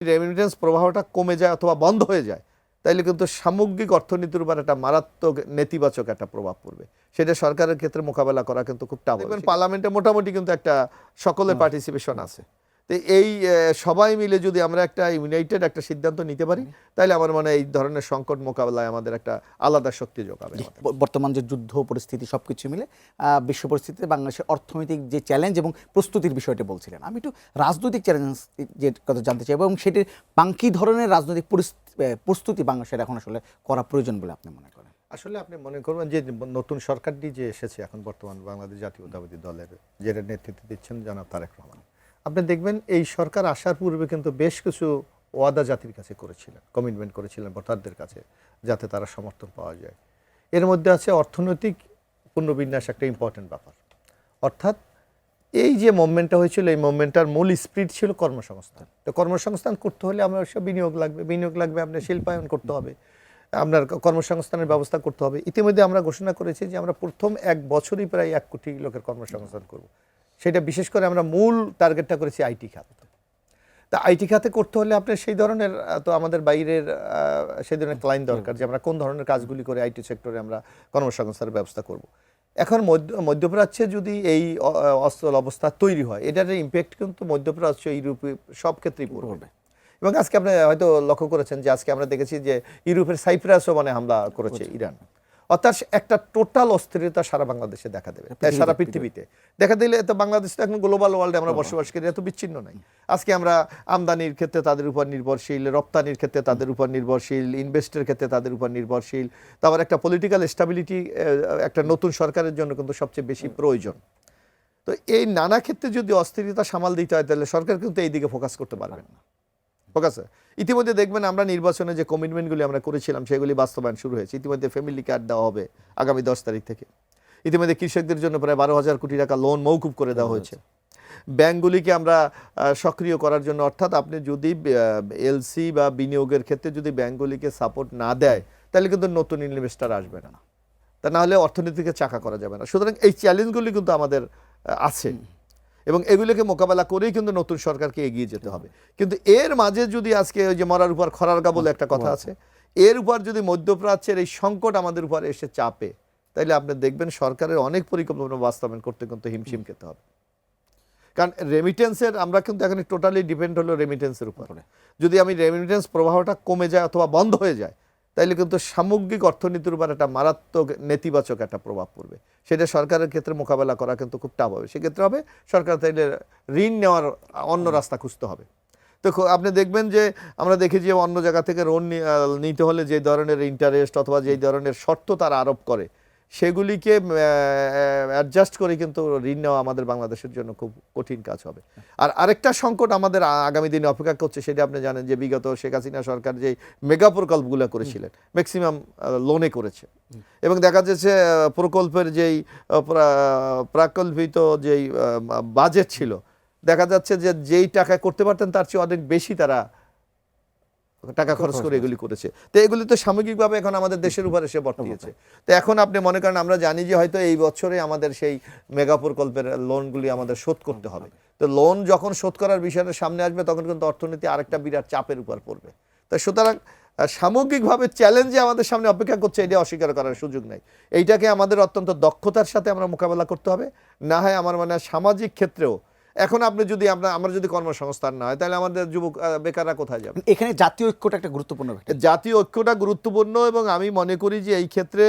Remittance প্রবাহটা কমে যায় অথবা বন্ধ হয়ে যায়, তাইলে কিন্তু সামগ্রিক অর্থনীতির উপর একটা মারাত্মক নেতিবাচক একটা প্রভাব পড়বে। সেটা সরকারের ক্ষেত্রে মোকাবেলা করা কিন্তু খুব টাফ। পার্লামেন্টে মোটামুটি কিন্তু একটা সকলের পার্টিসিপেশন আছে। তো এই সবাই মিলে যদি আমরা একটা ইউনাইটেড একটা সিদ্ধান্ত নিতে পারি, তাহলে আমার মনে হয় এই ধরনের সংকট মোকাবেলায় আমাদের একটা আলাদা শক্তি যোগাবে। বর্তমান যে যুদ্ধ পরিস্থিতি সবকিছু মিলে বিশ্ব পরিস্থিতিতে বাংলাদেশের অর্থনৈতিক যে চ্যালেঞ্জ এবং প্রস্তুতির বিষয়টি বলছিলেন, আমি একটু রাজনৈতিক চ্যালেঞ্জ যে কথা জানতে চাই এবং সেটির বাকি ধরনের রাজনৈতিক প্রস্তুতি বাংলাদেশের এখন আসলে করা প্রয়োজন বলে আপনি মনে করেন? আসলে আপনি মনে করবেন যে নতুন সরকারটি যে এসেছে এখন বর্তমান বাংলাদেশ জাতীয়তাবাদী দলের যেটা নেতৃত্ব দিচ্ছেন জনাব তারেক রহমান, আপনি দেখবেন এই সরকার আসার পূর্বে কিন্তু বেশ কিছু ওয়াদা জাতির কাছে করেছিলেন, কমিটমেন্ট করেছিলেন ভোটারদের কাছে, যাতে তারা সমর্থন পাওয়া যায়। এর মধ্যে আছে অর্থনৈতিক পুনর্বিন্যাস, একটা ইম্পর্টেন্ট ব্যাপার। অর্থাৎ এই যে মুভমেন্টটা হয়েছিল, এই মুভমেন্টটার মূল স্পিরিট ছিল কর্মসংস্থান। তো কর্মসংস্থান করতে হলে আমরা অবশ্য বিনিয়োগ লাগবে, আপনার শিল্পায়ন করতে হবে, আপনার কর্মসংস্থানের ব্যবস্থা করতে হবে। ইতিমধ্যে আমরা ঘোষণা করেছি যে আমরা প্রথম 1 বছরই প্রায় 1 কোটি লোকের কর্মসংস্থান করব। সেটা বিশেষ করে আমরা মূল টার্গেটটা করেছি আইটি খাত। তা আইটি খাতে করতে হলে আপনার সেই ধরনের তো আমাদের বাইরের সেই ধরনের ক্লায়েন্ট দরকার, যে আমরা কোন ধরনের কাজগুলি করে আইটি সেক্টরে আমরা কর্মসংস্থানের ব্যবস্থা করব। এখন মধ্যপ্রাচ্যে যদি এই অস্থল অবস্থা তৈরি হয়, এটার ইম্প্যাক্ট কিন্তু মধ্যপ্রাচ্য, ইউরোপে সব ক্ষেত্রেই পড়বে। এবং আজকে আপনি হয়তো লক্ষ্য করেছেন যে আজকে আমরা দেখেছি যে ইউরোপের সাইপ্রাসও হামলা করেছে ইরান। অর্থাৎ একটা টোটাল অস্থিরতা সারা বাংলাদেশে দেখা দেবে, সারা পৃথিবীতে দেখা দিলে। তো বাংলাদেশ তো এখন গ্লোবাল ওয়ার্ল্ডে আমরা বসবাস করি, এত বিচ্ছিন্ন নাই। আজকে আমরা আমদানির ক্ষেত্রে তাদের উপর নির্ভরশীল, রপ্তানির ক্ষেত্রে তাদের উপর নির্ভরশীল, ইনভেস্টের ক্ষেত্রে তাদের উপর নির্ভরশীল। তারপর একটা পলিটিক্যাল স্টেবিলিটি একটা নতুন সরকারের জন্য কিন্তু সবচেয়ে বেশি প্রয়োজন। তো এই নানা ক্ষেত্রে যদি অস্থিরতা সামাল দিতে হয়, তাহলে সরকার কিন্তু এই দিকে ফোকাস করতে পারবেন না। ফোকাসে ইতিমধ্যে দেখবেন আমরা নির্বাচনে যে কমিটমেন্টগুলি আমরা করেছিলাম সেগুলি বাস্তবায়ন শুরু হয়েছে। ইতিমধ্যে ফ্যামিলি কার্ড দেওয়া হবে আগামী 10 তারিখ থেকে। ইতিমধ্যে কৃষকদের জন্য প্রায় 12,000 কোটি টাকা লোন মৌকুব করে দেওয়া হয়েছে। ব্যাংকগুলিকে আমরা সক্রিয় করার জন্য, অর্থাৎ আপনি যদি এলসি বা বিনিয়োগের ক্ষেত্রে যদি ব্যাংকগুলিকে সাপোর্ট না দেয়, তাহলে কিন্তু নতুন ইনভেস্টার আসবে না, তা না হলে অর্থনীতিকে চাকা করা যাবে না। সুতরাং এই চ্যালেঞ্জগুলি কিন্তু আমাদের আছে এবং এগুলোকে মোকাবেলা করেই কিন্তু নতুন সরকারকে এগিয়ে যেতে হবে। কিন্তু এর মাঝে যদি আজকে ওই যে মরার উপর খরার গা বলে একটা কথা আছে, এর উপর যদি মধ্যপ্রাচ্যের এই সংকট আমাদের উপর এসে চাপে, তাইলে আপনি দেখবেন সরকারের অনেক পরিকল্পনা বাস্তবায়ন করতে কিন্তু হিমশিম খেতে হবে। কারণ রেমিটেন্সের আমরা কিন্তু এখন টোটালি ডিপেন্ড হলো রেমিটেন্সের উপরে। যদি আমি রেমিটেন্স প্রবাহটা কমে যায় অথবা বন্ধ হয়ে যায়, তাইলে কিন্তু সামগ্রিক অর্থনীতির উপর একটা মারাত্মক নেতিবাচক একটা প্রভাব পড়বে। সেটা সরকারের ক্ষেত্রে মোকাবেলা করা কিন্তু খুব টাফ হবে। সেক্ষেত্রে হবে সরকার তাইলে ঋণ নেওয়ার অন্য রাস্তা খুঁজতে হবে। তো আপনি দেখবেন যে আমরা দেখি যে অন্য জায়গা থেকে ঋণ নিতে হলে যে ধরনের ইন্টারেস্ট অথবা যেই ধরনের শর্ত তারা আরোপ করে, সেগুলিকে অ্যাডজাস্ট করে কিন্তু ঋণ নেওয়া আমাদের বাংলাদেশের জন্য খুব কঠিন কাজ হবে। আর আরেকটা সংকট আমাদের আগামী দিনে অপেক্ষা করছে, সেটা আপনি জানেন যে বিগত শেখ হাসিনা সরকার যেই মেগা প্রকল্পগুলো করেছিলেন, ম্যাক্সিমাম লোনে করেছে এবং দেখা যাচ্ছে প্রকল্পের যেই প্রাকল্পিত যেই বাজেট ছিল, দেখা যাচ্ছে যে যেই টাকায় করতে পারতেন তার চেয়ে অনেক বেশি তারা টাকা খরচ করে এগুলি করেছে। তো এগুলি তো সামগ্রিকভাবে এখন আমাদের দেশের উপর এসে বর্তিয়েছে। তো এখন আপনি মনে করেন আমরা জানি যে হয়তো এই বছরে আমাদের সেই মেগা প্রকল্পের লোনগুলি আমাদের শোধ করতে হবে। তো লোন যখন শোধ করার বিষয়টা সামনে আসবে, তখন কিন্তু অর্থনীতি আরেকটা বিরাট চাপের উপর পড়বে। তো সুতরাং সামগ্রিকভাবে চ্যালেঞ্জে আমাদের সামনে অপেক্ষা করছে, এটা অস্বীকার করার সুযোগ নাই। এইটাকে আমাদের অত্যন্ত দক্ষতার সাথে আমরা মোকাবেলা করতে হবে। না হয় আমার মানে সামাজিক ক্ষেত্রেও এখন আপনি যদি আমরা যদি কর্মসংস্থান না হয়, তাহলে আমাদের যুবক বেকাররা কোথায় যাবে? এখানে জাতীয় ঐক্যটা একটা গুরুত্বপূর্ণ, জাতীয় ঐক্যটা গুরুত্বপূর্ণ এবং আমি মনে করি যে এই ক্ষেত্রে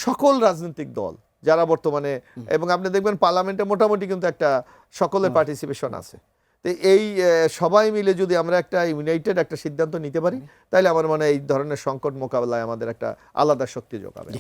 সকল রাজনৈতিক দল যারা বর্তমানে, এবং আপনি দেখবেন পার্লামেন্টে মোটামুটি কিন্তু একটা সকলের পার্টিসিপেশন আছে। তো এই সবাই মিলে যদি আমরা একটা ইউনাইটেড একটা সিদ্ধান্ত নিতে পারি, তাহলে আমার মনে হয় এই ধরনের সংকট মোকাবেলায় আমাদের একটা আলাদা শক্তি যোগাবে।